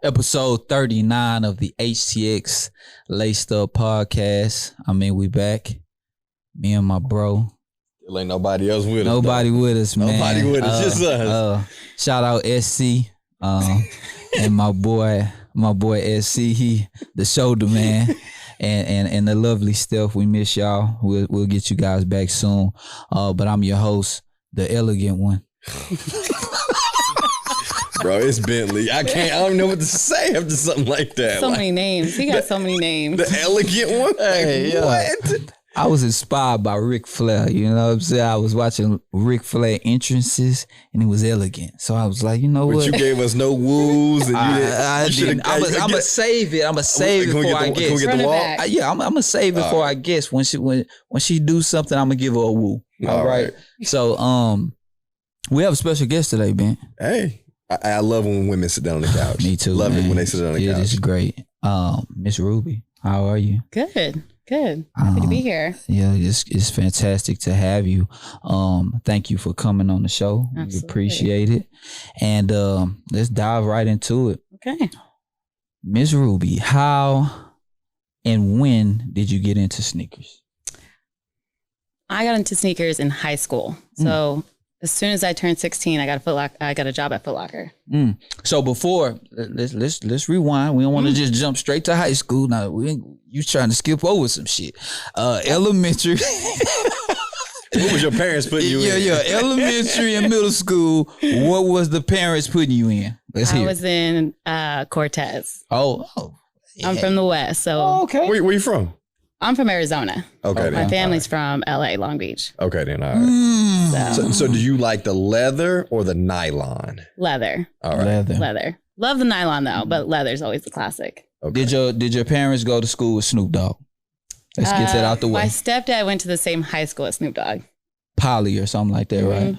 Episode 39 of the HTX Laced Up podcast. I mean, we back. Me and my bro. There ain't nobody else with us. Nobody with us, man. Nobody with us, just us. Shout out SC and my boy SC. He the shoulder man. And the lovely Steph. We miss y'all. We'll get you guys back soon. But I'm your host, the elegant one. Bro, it's Bentley. I don't know what to say after something like that. So many names. He got so many names. The elegant one? Hey, what? I was inspired by Ric Flair. You know what I'm saying? I was watching Ric Flair entrances and it was elegant. So I was like, you know what? But you gave us no woos. And I didn't. I'm going to save it. I'm going to save it before I guess. Can we get the wall? I'm going to save it before I guess. When she do something, I'm going to give her a woo. All right. So we have a special guest today, Ben. Hey. I love when women sit down on the couch. Me too. Love it when they sit down on the couch. It is great. Miss Ruby, how are you? Good. Happy to be here. Yeah, it's fantastic to have you. Thank you for coming on the show. Absolutely. We appreciate it. And let's dive right into it. Okay. Miss Ruby, how and when did you get into sneakers? I got into sneakers in high school. So as soon as I turned 16, I got a job at Foot Locker. So before, let's rewind. We don't want to just jump straight to high school. Now you trying to skip over some shit. Elementary. What was your parents putting you in? Yeah. Elementary and middle school. What was the parents putting you in? Let's hear. I was in Cortez. Oh. Yeah. I'm from the West. So okay. Where you from? I'm from Arizona. Okay. My family's from LA, Long Beach. Okay, then. All right. So do you like the leather or the nylon? Leather. All right. Leather. Love the nylon though, but leather's always the classic. Okay. Did your parents go to school with Snoop Dogg? Let's get that out the way. My stepdad went to the same high school as Snoop Dogg. Poly or something like that, right?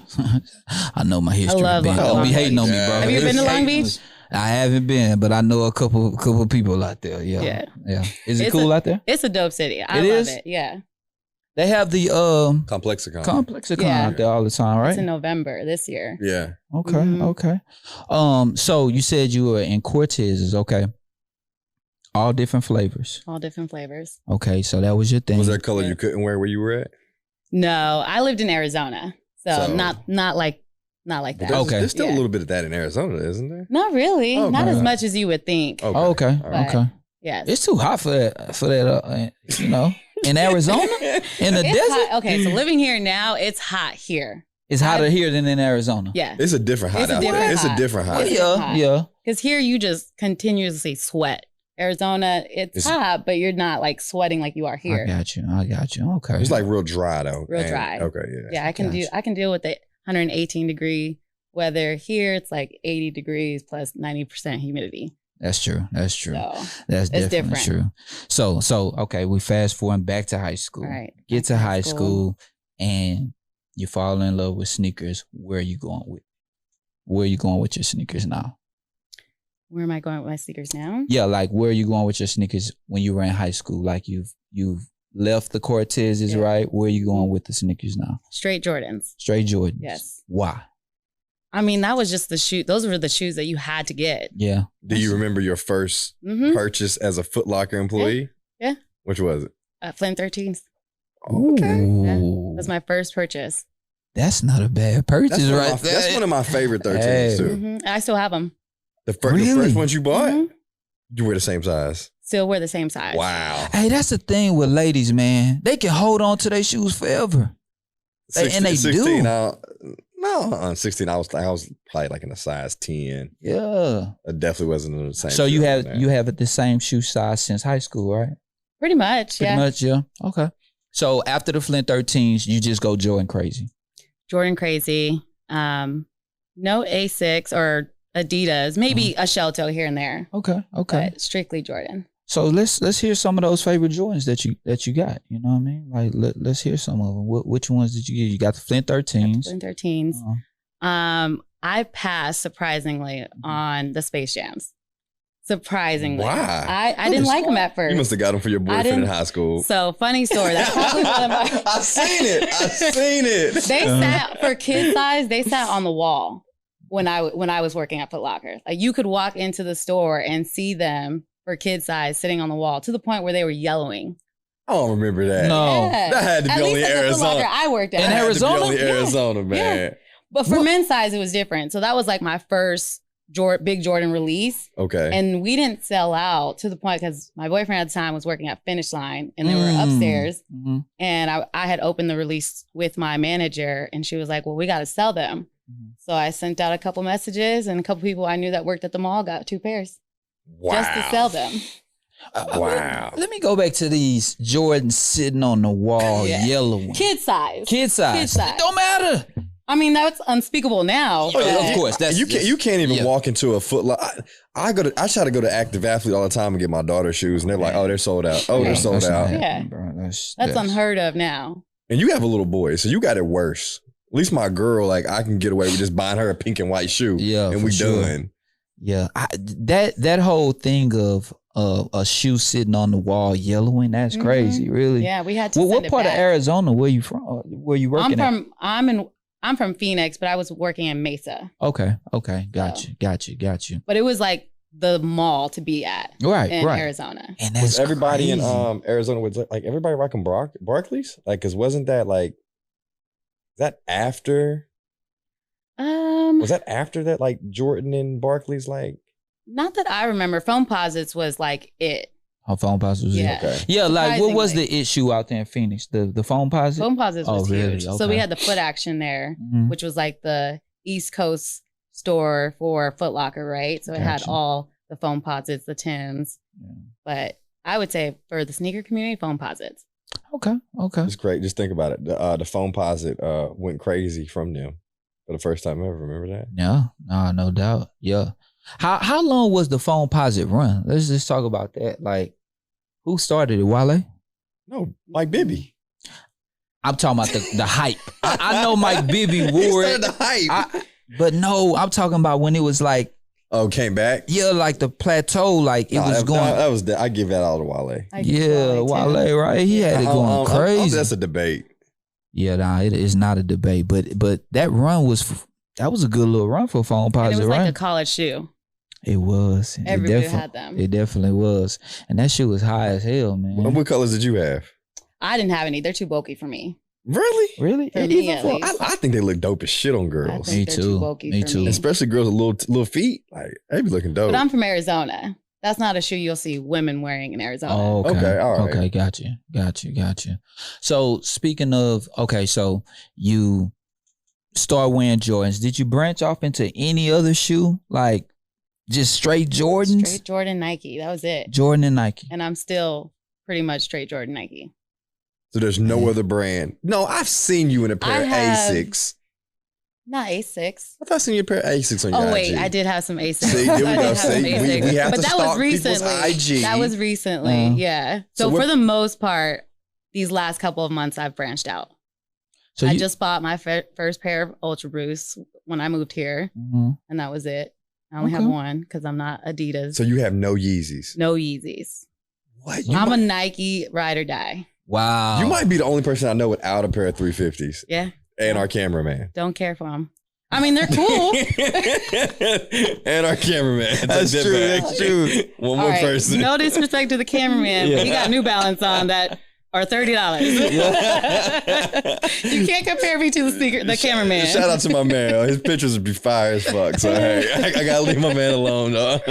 I know my history. I love Don't be hating on me, bro. Have you been to Long Beach? I haven't been, but I know a couple people out there. Yeah. Is it cool out there? It's a dope city. I love it. Yeah. They have the Complexicon out there all the time, right? It's in November this year. Yeah. Okay. So you said you were in Cortez's, okay? All different flavors. Okay, so that was your thing. Was there a color you couldn't wear where you were at? No, I lived in Arizona, so not like that. Okay. There's still a little bit of that in Arizona, isn't there? Not really. Okay. Not as much as you would think. Okay. Okay. Yes. It's too hot for that, you know. In Arizona? In the desert? Hot. Okay, so living here now, it's hot here. It's hotter here than in Arizona. Yeah. It's a different hot out there. It's a different hot. Yeah. Because here you just continuously sweat. Arizona, it's hot, but you're not like sweating like you are here. I got you. Okay. It's like real dry though. Dry. Okay, yeah. Yeah, I can deal with the 118 degree weather. Here it's like 80 degrees plus 90% humidity. That's true. So, that's definitely true. So okay, we fast forward back to high school. All right. Get to high school and you fall in love with sneakers. Where are you going with your sneakers now? Where am I going with my sneakers now? Yeah, like where are you going with your sneakers when you were in high school? Like you've left the Cortez's, right? Where are you going with the sneakers now? Straight Jordans. Yes. Why? I mean, that was just the shoe. Those were the shoes that you had to get. Yeah. Do you remember your first purchase as a Foot Locker employee? Yeah. Which was it? Flint 13s. Okay. Yeah. That's my first purchase. That's not a bad purchase, right there. That's one of my favorite 13s too. I still have them. The first ones you bought? You wear the same size? Still wear the same size. Wow. Hey, that's the thing with ladies, man. They can hold on to their shoes forever. 16, and they 16, do. 16, I was probably like in a size 10. Yeah. I definitely wasn't in the same. So you have the same shoe size since high school, right? Pretty much, Pretty much, yeah. Okay. So after the Flint 13s, you just go Jordan crazy. No Asics or Adidas, maybe a shell toe here and there. Okay. But strictly Jordan. So let's hear some of those favorite Jordans that you got. You know what I mean? Like let's hear some of them. Which ones did you get? You got the Flint 13s. Flint 13s. I passed surprisingly on the Space Jams. Surprisingly. Why? I didn't like them at first. You must have got them for your boyfriend in high school. So funny story. That's probably one of my. I've seen it. They sat for kid size. They sat on the wall. when I was working at Foot Locker. Like you could walk into the store and see them for kid size sitting on the wall to the point where they were yellowing. I don't remember that. No. Yeah. That had to be At only least at the Foot Arizona. Locker I worked at. In Arizona? That had to be only Yeah. Arizona, man. Yeah. But for men's size, it was different. So that was like my first big Jordan release. Okay. And we didn't sell out to the point because my boyfriend at the time was working at Finish Line and they were upstairs. Mm-hmm. And I had opened the release with my manager and she was like, well, we got to sell them. Mm-hmm. So I sent out a couple messages and a couple people I knew that worked at the mall got 2 pairs Wow. just to sell them. Wow. Let me go back to these Jordans sitting on the wall, Yeah. yellowing. Kid size. Kid size. Kid size. It don't matter. I mean, that's unspeakable now. Oh, yeah, but- of course. That's You can't even yeah. walk into a Foot Locker. I try to go to Active Athlete all the time and get my daughter shoes, and they're like, "Oh, they're sold out. Oh, they're sold That's not out." happening, Yeah. bro. That's unheard of now. And you have a little boy, so you got it worse. At least my girl, like, I can get away with just buying her a pink and white shoe. Yeah, and for we sure. done. Yeah, that whole thing of a shoe sitting on the wall yellowing, that's crazy, really. Yeah, we had to Well, send what it part back. of Arizona were you from? Were you working at? I'm from Phoenix, but I was working in Mesa. Okay, got So. you. But it was like the mall to be at Right, in right. Arizona. And that's Was everybody in crazy. Arizona was like everybody rocking Barclays? Like, cause wasn't that like that after? Was that after that? Like Jordan and Barclays, like Not that I remember. Foam Posits was like it. Her phone posits was Yeah. okay. Yeah, like what was Surprisingly. the issue out there in Phoenix? The phone posit? Foam Posits was Oh, really? huge. So Okay. we had the Foot Action there, Mhm. which was like the East Coast store for Foot Locker, right? So it had Gotcha. all the Foam Posits, the Tims. Yeah. But I would say for the sneaker community, Foam Posits. Okay. It's great. Just think about it. The phone posit went crazy from them for the first time ever. Remember that? Yeah, no doubt. Yeah. How long was the phone posit run? Let's just talk about that. Like, who started it? Wale? No, Mike Bibby. I'm talking about the hype. I know Mike Bibby He wore started it, the hype. but no, I'm talking about when it was like, Oh, came back. yeah, like the plateau, like it was going. That was. I give that all to Wale. I guess Yeah, Wale, too. Wale, right? He had it I going don't think crazy. that's a debate. Yeah, nah, it is not a debate, but that run was a good little run for phone And posit, it was right? like a college shoe. It was. Everybody it had them. It definitely was, and that shit was high as hell, man. What colors did you have? I didn't have any. They're too bulky for me. Really? Really? For me, Even at for- least. I think they look dope as shit on I girls, think Me they're too. too bulky Me for too. me. especially girls with little feet. Like they be looking dope. But I'm from Arizona. That's not a shoe you'll see women wearing in Arizona. Oh, okay. Okay, all right. Okay, got you. So speaking of, okay, so you start wearing Jordans. Did you branch off into any other shoe? Like just straight Jordans? Straight Jordan Nike. That was it. Jordan and Nike. And I'm still pretty much straight Jordan Nike. So there's no other brand. No, I've seen you in a pair I of have- Asics. Not A6. I thought I seen you a pair of Asics on your Oh wait, IG. I did have some A6. See, there we I go. did have some See, we A6. have but to that stalk was people's recently. IG. That was recently, yeah. So So, what- for the most part, these last couple of months, I've branched out. So I you, just bought my first pair of Ultra Boosts when I moved here, Mhm. and that was it. I only have Okay. one because I'm not Adidas. So you have no Yeezys. No Yeezys. What? I'm a Nike ride or die. Wow. You might be the only person I know without a pair of 350s. Yeah, And our cameraman. don't care for them. I mean, they're cool. And our cameraman. That's Take true, that that's back. true. One All more right, person. no disrespect to the cameraman, but he got New Balance on that are $30. You can't compare me to the cameraman. Shout out to my man. His pictures would be fire as fuck. So hey, I gotta leave my man alone, dog.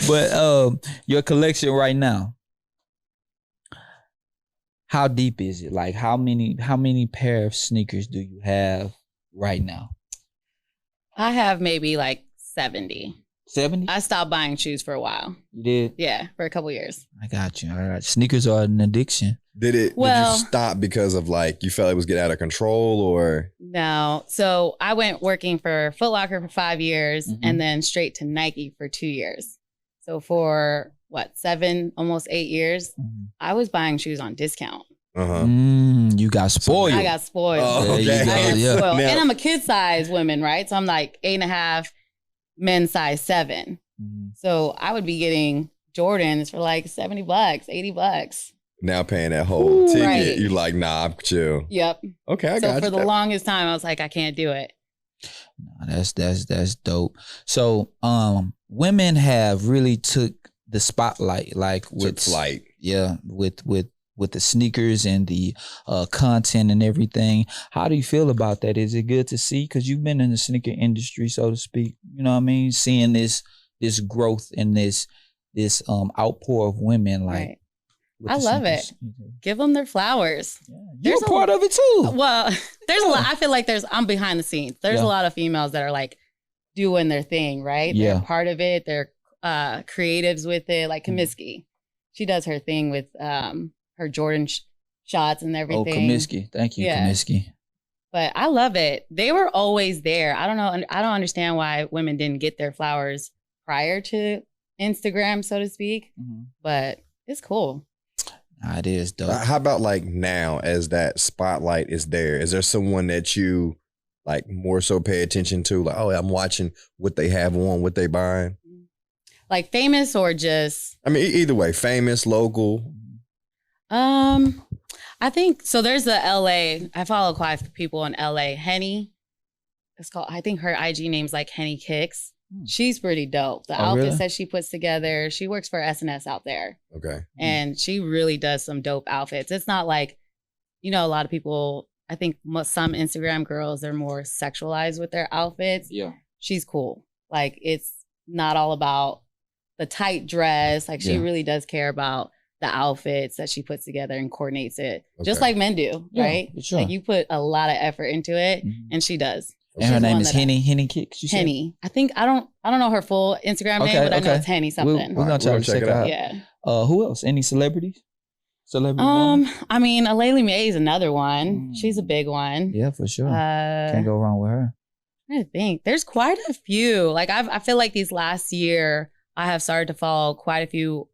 But your collection right now, how deep is it? Like how many pair of sneakers do you have right now? I have maybe like 70. 70? I stopped buying shoes for a while. You did? Yeah, for a couple years. I got you. All right. Sneakers are an addiction. Did Well- you stop because of like you felt it was getting out of control or No. So I went working for Foot Locker for 5 years Mhm. and then straight to Nike for 2 years. So for what, 7, almost 8 years, I was buying shoes on discount. uh-huh. You got spoiled. I got spoiled. Oh, There you okay. go, I got yeah. spoiled. Now- And I'm a kid size woman, right? So I'm like 8.5, men's size 7. Mhm. So I would be getting Jordans for like $70, $80. Now paying that whole ticket. Right. You like, nah, I'm chill. Yep. Okay, I So got for you. the longest time, I was like, I can't do it. That's dope. So women have really took the spotlight, like with flight. Yeah, with the sneakers and the content and everything. How do you feel about that? Is it good to see? Because you've been in the sneaker industry, so to speak. You know what I mean? Seeing this growth and this outpour of women, like. Right. I love it. Give them their flowers. Yeah. You're a part of it too. Well, there's a lot. I feel like I'm behind the scenes. There's a lot of females that are like doing their thing, right? Yeah. They're part of it. They're creatives with it. Like Comiskey, she does her thing with her Jordan shots and everything. Oh, Comiskey. Thank you, Comiskey. But I love it. They were always there. I don't know. I don't understand why women didn't get their flowers prior to Instagram, so to speak. But it's cool. It is dope. How about like now, as that spotlight is there? Is there someone that you like more so pay attention to? Like, oh, I'm watching what they have on, what they buying. Like famous or just? I mean, either way, famous, local. I think so. There's the LA. I follow quite a few people in LA. Henny. It's called. I think her IG name's like Henny Kicks. She's pretty dope. The outfits really? that she puts together. She works for SNS out there. Okay. And she really does some dope outfits. It's not like, a lot of people, I think some Instagram girls are more sexualized with their outfits. Yeah. She's cool. Like, it's not all about the tight dress. Like, she really does care about the outfits that she puts together and coordinates it. Just like men do, right? Sure. Like, you put a lot of effort into it, and she does. And her name is Henny Kicks. Henny. I think I don't know her full Instagram name, but I know it's Henny something. We're gonna try to check it out. Yeah. Who else? Any celebrities? I mean, Alayli May is another one. She's a big one. Yeah, for sure. Can't go wrong with her. I think there's quite a few. Like I feel like these last year, I have started to follow quite a few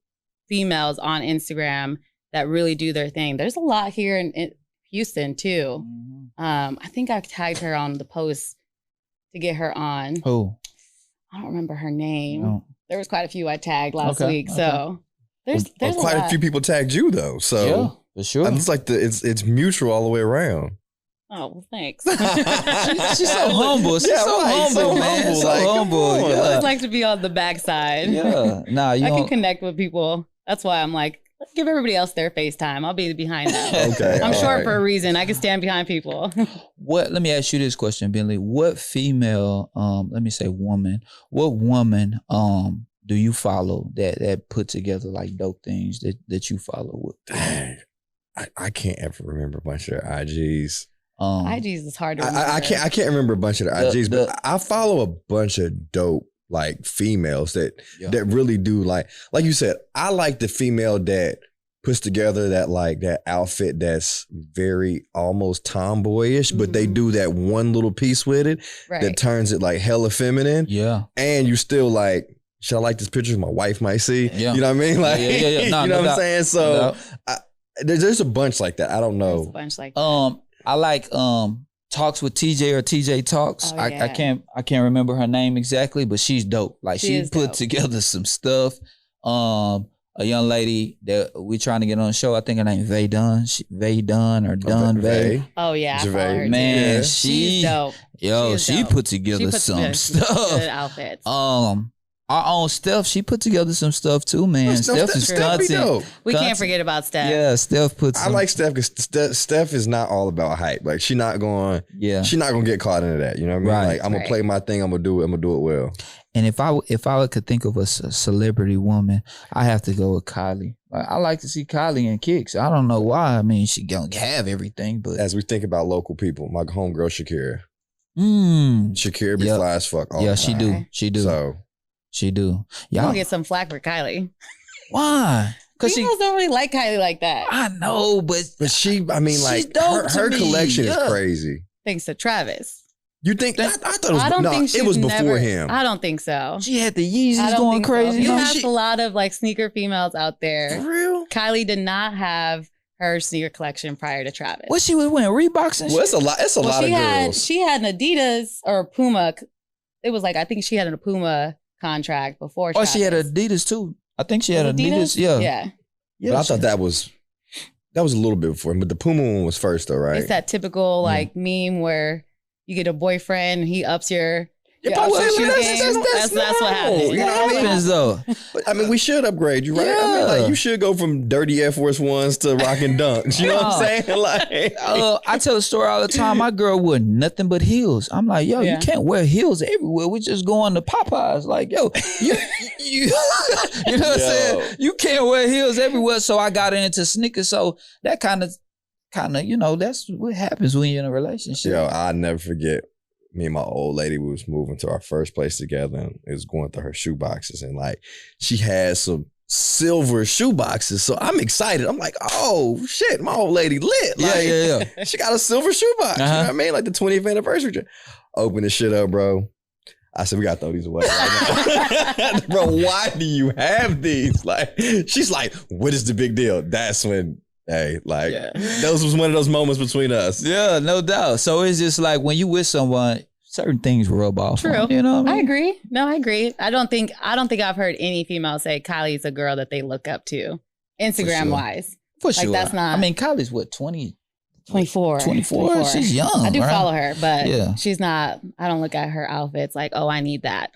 females on Instagram that really do their thing. There's a lot here in Houston too. I think I tagged her on the post to get her on. Who? I don't remember her name. No. There was quite a few I tagged last week. So there's quite a few people tagged you though. So yeah, for sure. It's like it's mutual all the way around. Oh, well, thanks. She's so humble. She's so humble, man. So humble. I always like to be on the backside. Yeah. Nah, I can connect with people. That's why I'm like, let's give everybody else their FaceTime. I'll be behind them. Okay. I'm short for a reason. I can stand behind people. Let me ask you this question, Bentley. What female, let me say woman, what woman do you follow that put together like dope things that you follow? Dang. I can't ever remember a bunch of IGs. IGs is hard to remember. I can't remember a bunch of the IGs, but I follow a bunch of dope like females that really do like you said. I like the female that puts together that outfit that's very almost tomboyish, but they do that one little piece with it that turns it like hella feminine. Yeah, and you still like, should I like this picture my wife might see? Yeah. You know what I mean? Like, No, you know what I'm saying? So there's a bunch like that. I don't know. There's a bunch like that. I like Talks with TJ or TJ Talks. Oh, yeah. I can't remember her name exactly, but she's dope. Like she put dope. together some stuff. A young lady that we trying to get on the show. I think her name Vay Dunn. Vay Dunn or Dunn Vay. Oh yeah, man, she's dope. Yo, she put together some stuff. Good outfits. Our own Steph, she put together some stuff too, man. Steph is content. We can't forget about Steph. Yeah, Steph puts. I like Steph because Steph is not all about hype. Like she's not going to get caught into that. You know what I mean? Right. Like I'm gonna play my thing. I'm gonna do it well. And if I could think of a celebrity woman, I have to go with Kylie. I like to see Kylie in kicks. I don't know why. I mean, she gonna have everything, but as we think about local people, my homegirl Shakira. Shakira be fly as fuck. Yeah, she do. She do. So. She do. Y'all gonna get some flack for Kylie. Why? Because people don't really like Kylie like that. I know, but she, I mean, like her collection is crazy. Thanks to Travis. You think? I thought it was before him. I don't think so. She had the Yeezys going crazy. So. You have a lot of like sneaker females out there. For real? Kylie did not have her sneaker collection prior to Travis. What she was wearing? Reeboks and shit? Well, it's a lot of girls. She had an Adidas or a Puma. It was like, I think she had a Puma contract before Travis. She had Adidas too. I think she had Adidas. Yeah. But I thought that was a little bit before him. But the Puma one was first though, right? It's that typical like meme where, you get a boyfriend, and he ups your Yeah, ups but your shoe that's game. That's what happens. You know what I mean? happens though. But, I mean, we should upgrade you, right? I mean, like, you should go from dirty Air Force Ones to rocking dunks. You know what I'm saying? Like, I tell a story all the time. My girl wore nothing but heels. I'm like, yo, you can't wear heels everywhere. We just going to Popeyes. Like, yo, you know what I'm saying? You can't wear heels everywhere. So I got into sneakers. So that kind of, you know, that's what happens when you're in a relationship. yo, I'll never forget. Me and my old lady, we was moving to our first place together, and it was going through her shoe boxes, and like she had some silver shoe boxes. So I'm excited. I'm like, oh shit, my old lady lit. Like, Yeah. she got a silver shoe box. You know what I mean? Like the 20th anniversary. Open the shit up, bro. I said, we gotta throw these away right now. Bro, why do you have these? Like, she's like, what is the big deal? That's when, hey, like, those was one of those moments between us. Yeah, no doubt. So it's just like when you with someone, certain things rub off. True. You know what I mean? I agree. No, I agree. I don't think I've heard any female say Kylie's a girl that they look up to, Instagram wise. For sure. Like that's not. I mean, Kylie's what, 20? 24. 24? She's young. I do right? follow her, but she's not. I don't look at her outfits like, oh, I need that.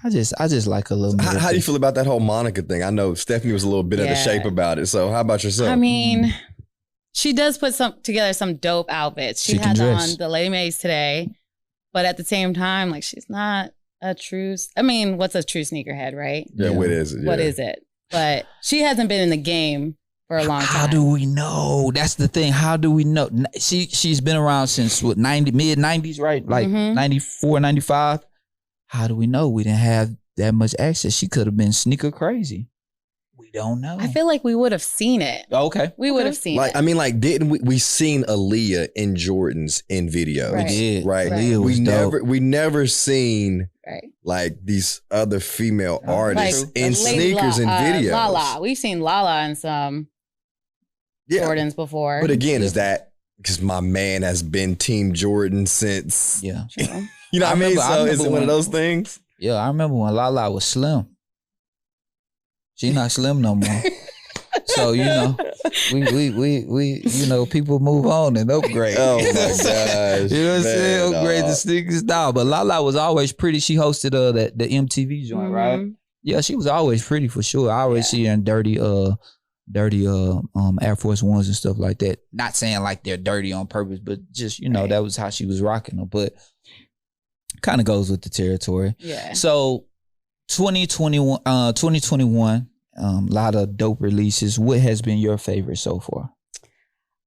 I just like a little. How do you feel about that whole Monica thing? I know Stephanie was a little bit out of shape about it. So how about yourself? I mean, she does put together some dope outfits. She had on the Lady Mays today, but at the same time, like she's not a true. I mean, what's a true sneakerhead, right? Yeah, what is it? Yeah. What is it? But she hasn't been in the game for a long time. How do we know? That's the thing. How do we know? She's been around since what, mid 90s, right? Like 94, 95. How do we know we didn't have that much access? She could have been sneaker crazy. We don't know. I feel like we would have seen it. Okay. We would have seen like, it. I mean, like, didn't we seen Aaliyah in Jordans in videos? Right. We did. Right. Aaliyah was dope. We never seen like these other female artists like in sneakers and videos. Lala. We've seen Lala in some Jordans before. But again, is that because my man has been Team Jordan since? Yeah. You know what I mean? So is it one of those things? Yeah, I remember when Lala was slim. She not slim no more. So, you know, we you know, people move on and upgrade. Oh my gosh. You know what I'm saying? Upgrade the sneakers style. But Lala was always pretty. She hosted the MTV joint, right? Yeah, she was always pretty for sure. I always see her in dirty Air Force Ones and stuff like that. Not saying like they're dirty on purpose, but just, you know, that was how she was rocking them. But kind of goes with the territory. Yeah. So 2021, a lot of dope releases. What has been your favorite so far?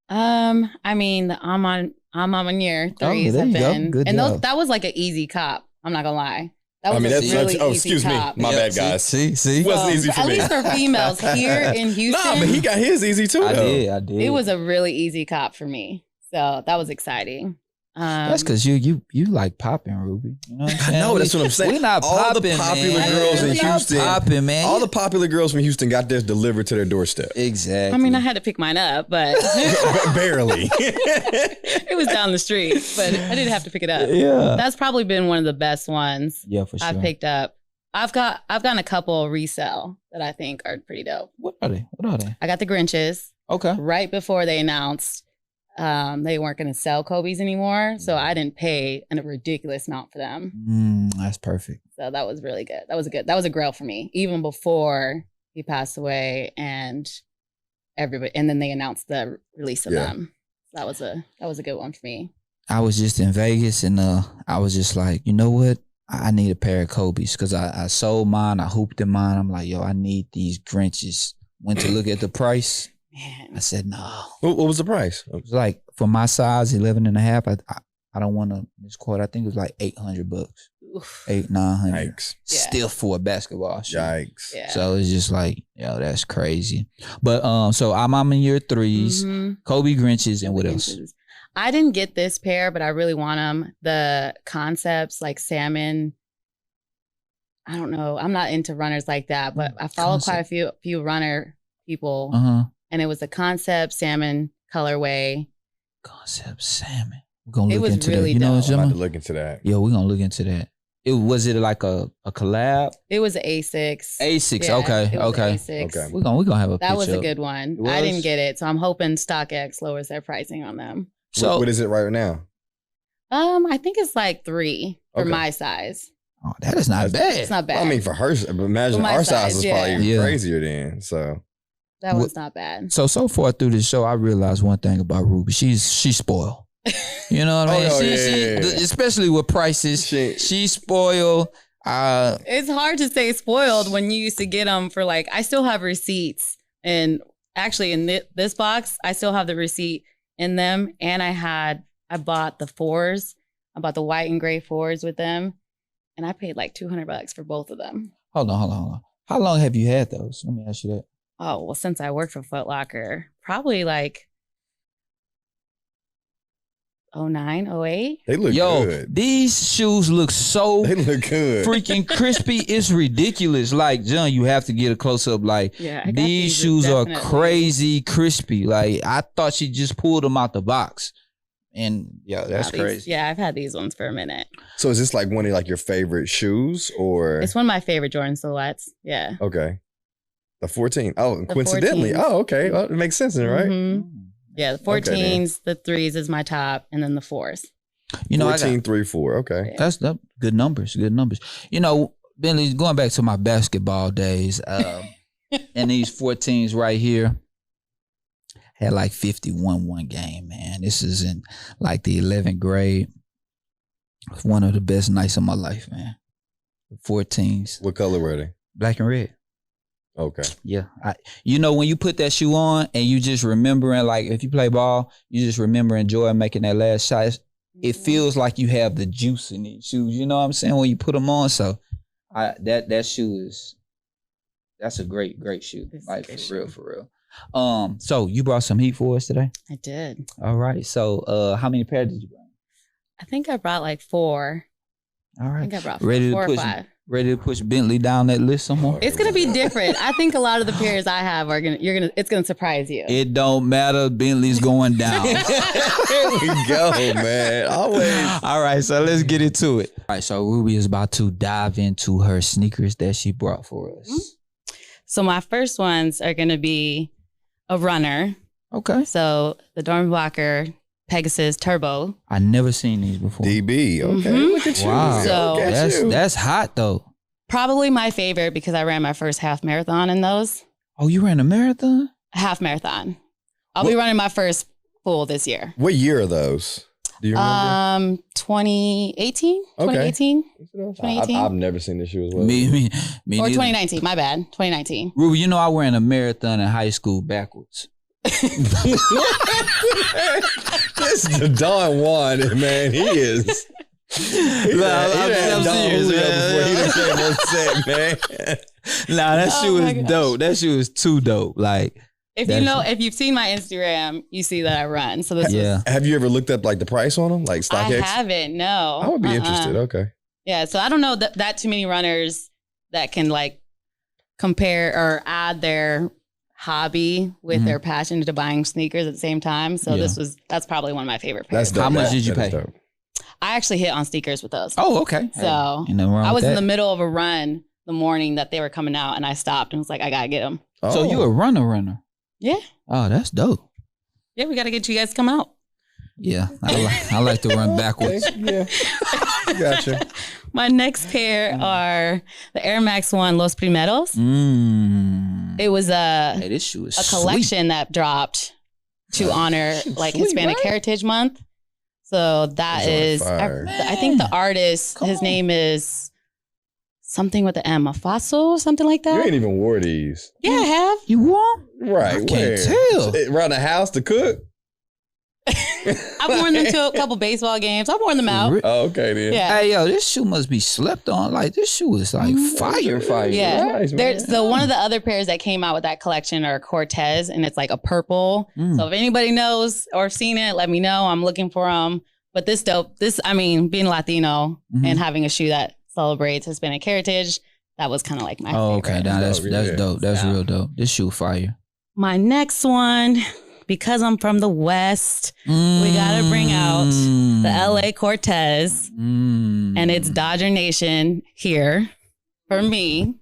I mean, the I'm on year threes have been, good and job. that was like an easy cop. I'm not gonna lie. That was that's really easy excuse cop. me, my bad, guys. See, wasn't easy for at me. least for females here in Houston. Nah, but he got his easy too. I though. did. It was a really easy cop for me, so that was exciting. That's because you like popping, Ruby. You know what I'm saying? I know, that's what I'm saying. We not all popping, the popular man. girls in Houston. Popping, man. All the popular girls from Houston got theirs delivered to their doorstep. Exactly. I mean, I had to pick mine up, but barely. It was down the street, but I didn't have to pick it up. Yeah, that's probably been one of the best ones. Yeah, for sure. I've picked up. I've gotten a couple resell that I think are pretty dope. What are they? I got the Grinches. Okay. Right before they announced they weren't going to sell Kobe's anymore, so I didn't pay a ridiculous amount for them. That's perfect. So that was really good. That was a grail for me, even before he passed away, and everybody. And then they announced the release of them. That was a good one for me. I was just in Vegas, and I was just like, you know what? I need a pair of Kobe's because I sold mine. I hooped in mine. I'm like, yo, I need these Grinches. Went to look at the price. Man. I said, no. What was the price? It was like, for my size, 11 and a half, I don't want to misquote. I think it was like $800. $800-900. Yikes. Still for a basketball shoe. Yikes. Yeah. So it's just like, yo, that's crazy. But so I'm in year threes, Kobe Grinches, and what else? I didn't get this pair, but I really want them. The concepts like salmon. I don't know. I'm not into runners like that, but I follow quite a few runner people. And it was a concept salmon colorway. Concept salmon. We're gonna look into really that. You know what I'm I'm about to look into that. Yeah, we're gonna look into that. Was it like a collab? It was an A6. A6, Yeah, okay. A6. Okay. We're gonna have a That was picture a good one. It I was? didn't get it, so I'm hoping StockX lowers their pricing on them. So what is it right now? I think it's like 3 for my size. Oh, that is not bad. It's not bad. Well, I mean, for her, imagine our size is probably even crazier then. So that one's not bad. So far through the show, I realized one thing about Ruby. She's spoiled. You know what I mean? Especially with prices. She's spoiled. It's hard to say spoiled when you used to get them for like, I still have receipts. And actually in this box, I still have the receipt in them. And I bought the 4s. I bought the white and gray 4s with them. And I paid like $200 for both of them. Hold on. How long have you had those? Let me ask you that. Oh, well, since I worked for Foot Locker, probably like 09, 08. They look good. These shoes look so they look good. Freaking crispy. It's ridiculous. Like, John, you have to get a close up. Like, these shoes are crazy crispy. Like, I thought she just pulled them out the box. And that's crazy. I've had these ones for a minute. So is this like one of like your favorite shoes or? It's one of my favorite Jordan silhouettes. Yeah. Okay. The 14. Oh, coincidentally. 14s. Oh, okay. Well, it makes sense then, right? Mm-hmm. Yeah, the 14s, the 3s is my top, and then the 4s. 14, 3, 4. Okay. That's good numbers. Good numbers. Bentley, going back to my basketball days, and these 14s right here. Had like 51 one game, man. This is in like the 11th grade. It's one of the best nights of my life, man. The 14s. What color were they? Black and red. Okay. Yeah. When you put that shoe on and you just remembering, like if you play ball, you just remember enjoying making that last shot. It feels like you have the juice in these shoes. You know what I'm saying? When you put them on. So that shoe that's a great shoe. Like for real. So you brought some heat for us today? I did. All right. So how many pairs did you bring? I think I brought like 4. All right. I think I brought 4 or 5. Ready to push Bentley down that list some more? It's gonna be different. I think a lot of the pairs I have it's gonna surprise you. It don't matter. Bentley's going down. Here we go, man. Always. All right, so let's get into it. All right, so Ruby is about to dive into her sneakers that she brought for us. Mm-hmm. So my first ones are gonna be a runner. Okay. So the Dorm Blocker Pegasus Turbo. I never seen these before. DB. Okay. Mm-hmm. Look at you. Wow. So that's hot though. Probably my favorite because I ran my first half marathon in those. Oh, you ran a marathon? Half marathon. I'll be running my first full this year. What year are those? Do you remember? 2018. Okay. 2018. I've never seen this shoe as well. Me or 2019. My bad. 2019. Ruby, I ran a marathon in high school backwards. This is the Don Juan, man. He is. I'm serious, man. He done came on set, man. Nah, that shoe is dope. That shoe is too dope. Like, if you've seen my Instagram, you see that I run. So this Have you ever looked up like the price on them, like StockX? I haven't. No, I would be interested. Okay. Yeah, so I don't know that too many runners that can like compare or add their hobby with their passion to buying sneakers at the same time. So that's probably one of my favorite pairs. How much did you pay? I actually hit on sneakers with those. Oh, okay. So I was in the middle of a run the morning that they were coming out, and I stopped and was like, I gotta get them. Oh. So you a runner? Yeah. Oh, that's dope. Yeah, we gotta get you guys to come out. Yeah, I like to run backwards. Yeah, gotcha. My next pair are the Air Max 1 Los Primeros. It was this shoe is a collection that dropped to honor like Hispanic Heritage Month. So that is, I think the artist, his name is something with the M, Afaso, something like that. You ain't even wore these. Yeah, I have. You wore? Right. I can't tell. Around the house to cook? I've worn them to a couple baseball games. I've worn them out. Oh, okay then. Yeah. Hey, yo, this shoe must be slept on. Like, this shoe is like fire. Yeah. Nice, so one of the other pairs that came out with that collection are Cortez, and it's like a purple. So if anybody knows or seen it, let me know. I'm looking for them. But this dope. being Latino and having a shoe that celebrates Hispanic heritage, that was kind of like my favorite. Okay. Nah, that's dope. That's real dope. This shoe fire. My next one, because I'm from the West, we got to bring out the LA Cortez, and it's Dodger Nation here for me.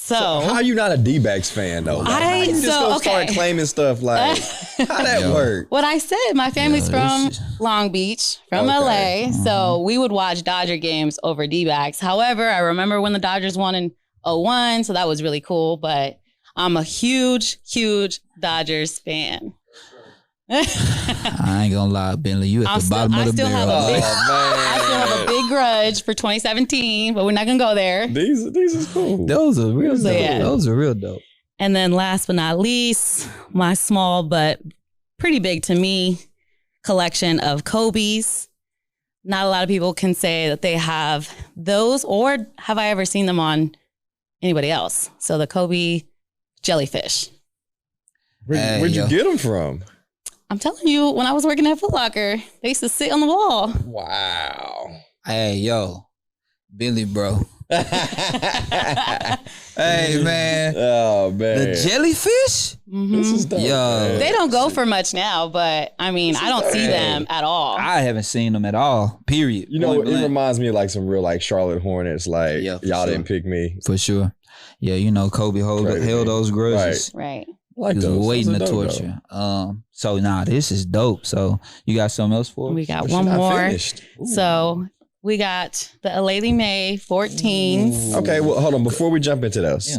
So how are you not a D-backs fan though? Like, how you just gonna start claiming stuff like how that work? What I said, my family's from Long Beach, from LA. So we would watch Dodger games over D-backs. However, I remember when the Dodgers won in 2001, so that was really cool. But I'm a huge Dodgers fan. I ain't gonna lie, Bentley, you at the bottom of the barrel. I still have a big grudge for 2017, but we're not gonna go there. These is cool. Those are real dope. Yeah. Those are real dope. And then last but not least, my small but pretty big to me collection of Kobe's. Not a lot of people can say that they have those, or have I ever seen them on anybody else. So the Kobe jellyfish. Where'd you get them from? I'm telling you, when I was working at Foot Locker, they used to sit on the wall. Wow. Hey, yo, Billy, bro. Hey, man. Oh, man. The jellyfish? This is dope. Yo. Man. They don't go for much now, but I mean, I don't see them at all. I haven't seen them at all, period. You know, it reminds me of like some real like Charlotte Hornets, like y'all didn't pick me. For sure. Yeah, you know, Kobe held those grudges. Right. Like he was waiting to dope, torture. So this is dope. So you got something else for us? We got one more. So we got the Aleli May 14s. Ooh. Okay, well, hold on. Before we jump into those,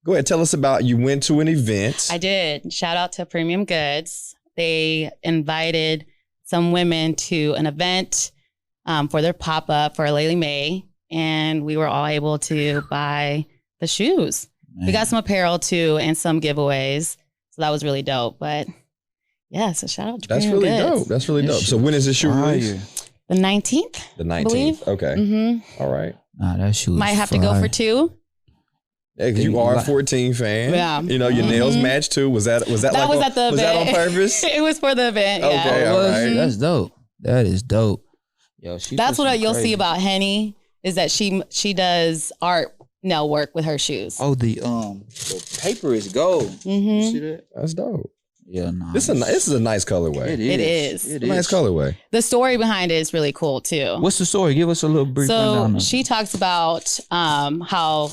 go ahead. Tell us about, you went to an event. I did. Shout out to Premium Goods. They invited some women to an event for their pop-up for Aleli May. And we were all able to buy the shoes. We got some apparel too and some giveaways. So that was really dope. But yeah, so shout out to That's Premium really Goods. dope. That's really dope. So when is this shoe released? The 19th. The 19th. Okay. Mm-hmm. All right. Nah, that shoe might have to go for 2. Yeah, because you are a 14 fan. Yeah. You know, your nails match too. Was that was like at the event. Was that on purpose? It was for the event. Okay, yeah. all right. That's dope. That is dope. Yo, that's what you'll see about Henny, is that she does art nail work with her shoes. Oh, the paper is gold. Mm-hmm. You see that? That's dope. Yeah, no. This is a nice colorway. It is. It's a nice colorway. The story behind it is really cool too. What's the story? Give us a little brief rundown. So she talks about how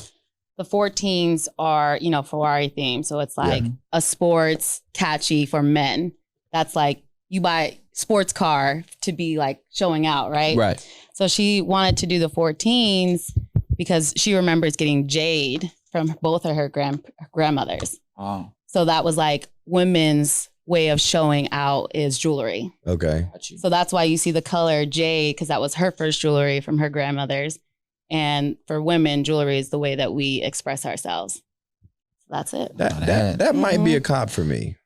the 14s are, Ferrari themed. So it's like a sports catchy for men. That's like you buy sports car to be like showing out, right? Right. So she wanted to do the 14s because she remembers getting jade from both of her grandmothers. Oh. So that was like women's way of showing out is jewelry. Okay. So that's why you see the color jade, because that was her first jewelry from her grandmothers. And for women, jewelry is the way that we express ourselves. That's it. That might be a cop for me.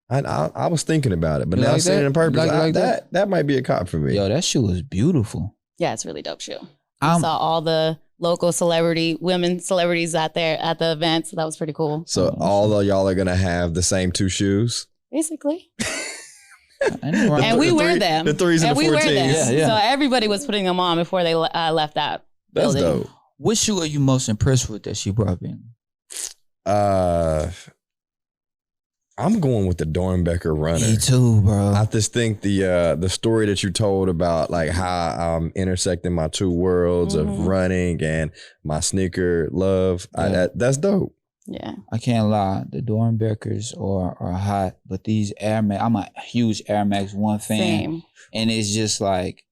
I was thinking about it, but now saying it on purpose, that might be a cop for me. Yo, that shoe is beautiful. Yeah, it's a really dope shoe. I saw all the local women celebrities out there at the event, so that was pretty cool. So all of y'all are gonna have the same 2 shoes? Basically. And we wear them. The 3s and the 14s. Yeah. So everybody was putting them on before they left that That's building. dope. What shoe are you most impressed with that she brought in? I'm going with the Dornbecker runner. Me too, bro. I just think the story that you told about like how I'm intersecting my 2 worlds of running and my sneaker love, that's dope. Yeah, I can't lie. The Dornbeckers are hot, but these Air Max, I'm a huge Air Max 1 fan. Same. And it's just like,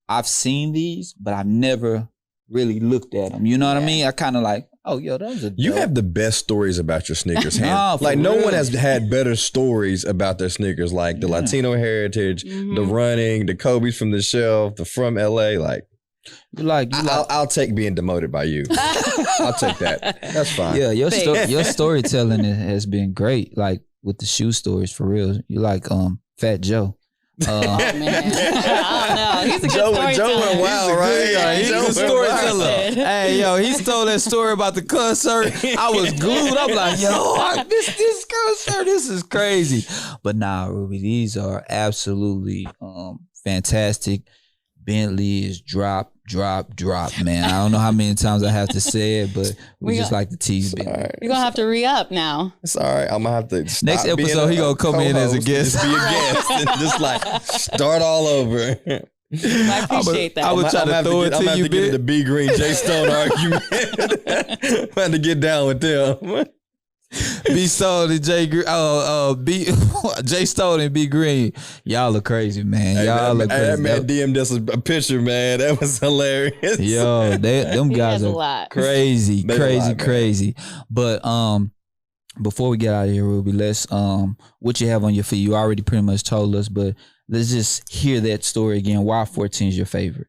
I've seen these, but I've never really looked at them. You know what I mean? I kind of like, oh, yo, those are dope. You have the best stories about your sneakers, No one has had better stories about their sneakers, like the Latino heritage, the running, the Kobe's from the shelf, the from LA. I'll take being demoted by you. I'll take that. That's fine. Yeah, your storytelling has been great. Like with the shoe stories, for real. You like Fat Joe. Man. I don't know. He's a good storyteller. Joe went wild, right? He's a storyteller. Hey, yo, he stole that story about the concert. I was glued. I'm like, yo, I missed this concert. This is crazy. But nah, Ruby, these are absolutely fantastic. Bentley is drop, man. I don't know how many times I have to say it, but we just like to tease Bentley. Right. You're going to have to re-up now. It's all right. I'm going to have to stop next episode, he going to come in as a guest. Just be a guest and just like start all over. I appreciate that. I would try to throw it to you, I'm get the B Green J Stone argument. I'm about to get down with them. B Stone and J Stone and B Green. Y'all are crazy, man. Hey, y'all are crazy. That man DM'd us a picture, man. That was hilarious. Yo, them guys are crazy, crazy. But before we get out of here, Ruby, let's what you have on your feet. You already pretty much told us, but let's just hear that story again. Why 14 is your favorite?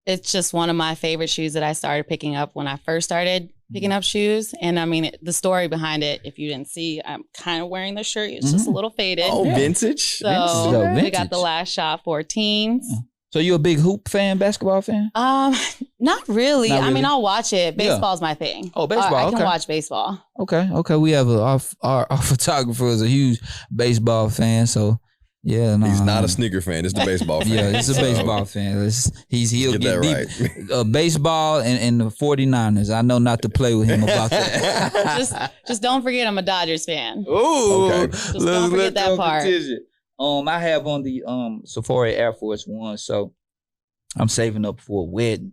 It's just one of my favorite shoes that I started picking up when I first started picking up shoes. And I mean, the story behind it, if you didn't see, I'm kind of wearing the shirt. It's just a little faded. Oh, vintage. So vintage. We got the Last Shot 14s. So you a big hoop fan, basketball fan? Not really. I mean, I'll watch it. Baseball's my thing. Oh, baseball. I can watch baseball. Okay. We have our photographer is a huge baseball fan, so yeah. No, he's not a sneaker fan. It's the baseball fan. Yeah, he's a baseball fan. He'll get deep. Right. Baseball and the 49ers. I know not to play with him about that. just don't forget I'm a Dodgers fan. Ooh, okay. Just don't forget that part. I have on the Safari Air Force One, so I'm saving up for a wedding.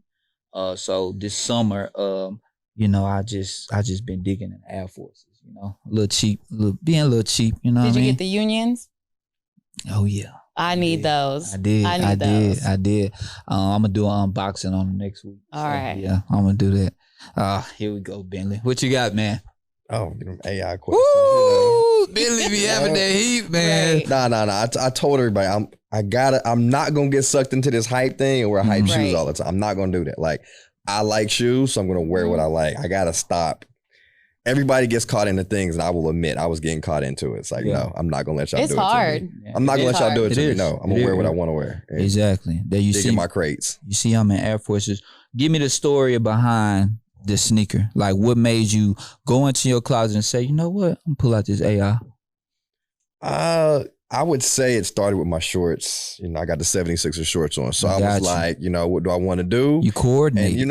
So this summer, I just been digging in Air Forces. A little cheap, being a little cheap. You know. Did you get the Unions? Oh yeah. I need those. I did. I did. I'm gonna do an unboxing on them next week. All right. Yeah, I'm gonna do that. Here we go, Bentley. What you got, man? Oh, AI question. Woo! Bentley be having that heat, man. Right. Nah. I told everybody I'm not gonna get sucked into this hype thing and wear hype shoes Right. all the time. I'm not gonna do that. Like, I like shoes, so I'm gonna wear what I like. I gotta stop. Everybody gets caught into things, and I will admit I was getting caught into it. It's like, no, I'm not gonna let y'all It's do it hard. to me. I'm not gonna let y'all do it to me. is. No, I'm gonna wear what I want to wear. And Exactly. There you dig see in my crates. You see I'm in Air Forces. Give me the story behind this sneaker. Like, what made you go into your closet and say, you know what? I'm gonna pull out this AI. I would say it started with my shorts. I got the 76er shorts on. So I was like, what do I want to do? You coordinate. And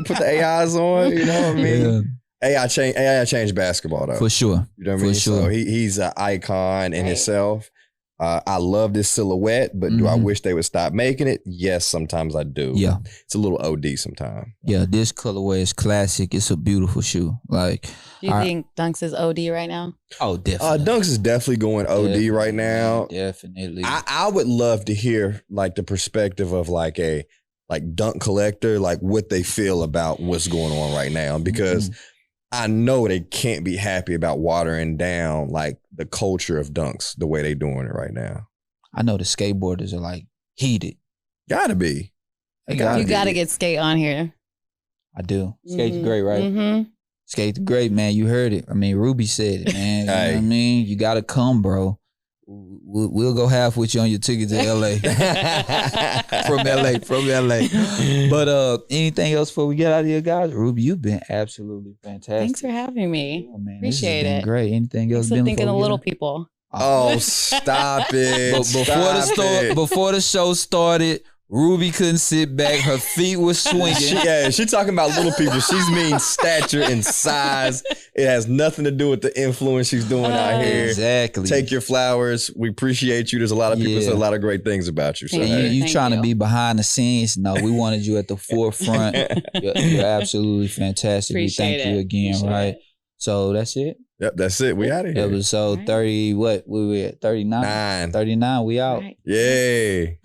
put the AIs on, you know what I mean? Yeah. AI changed basketball though. For sure. You know what I mean? Sure. So he's an icon in himself. I love this silhouette, but do I wish they would stop making it? Yes, sometimes I do. Yeah. It's a little OD sometimes. Yeah, this colorway is classic. It's a beautiful shoe. Like, Do you think Dunks is OD right now? Oh, definitely. Dunks is definitely going OD right now. Definitely. I would love to hear like the perspective of like a dunk collector, like what they feel about what's going on right now, because I know they can't be happy about watering down like the culture of dunks the way they doing it right now. I know the skateboarders are like heated. Gotta be. You gotta get Skate on here. I do. Skate's great, right? Mm-hmm. Skate's great, man. You heard it. I mean, Ruby said it, man. You know what I mean? You gotta come, bro. We'll go half with you on your ticket to LA. From LA. But anything else before we get out of here, guys? Ruby, you've been absolutely fantastic. Thanks for having me. Oh, man, Appreciate this has been it. Great. Anything else? Thanks for thinking of little people. Oh, stop it. Before the show started, Ruby couldn't sit back. Her feet were swinging. She talking about little people. She's mean stature and size. It has nothing to do with the influence she's doing out here. Exactly. Take your flowers. We appreciate you. There's a lot of people say a lot of great things about you. So you trying to be behind the scenes. No, we wanted you at the forefront. You're absolutely fantastic. Appreciate we thank you again, Appreciate right? it. So that's it. Yep, that's it. We out of here. Episode 30, what? We were at 39? 39, we out. Right. Yay.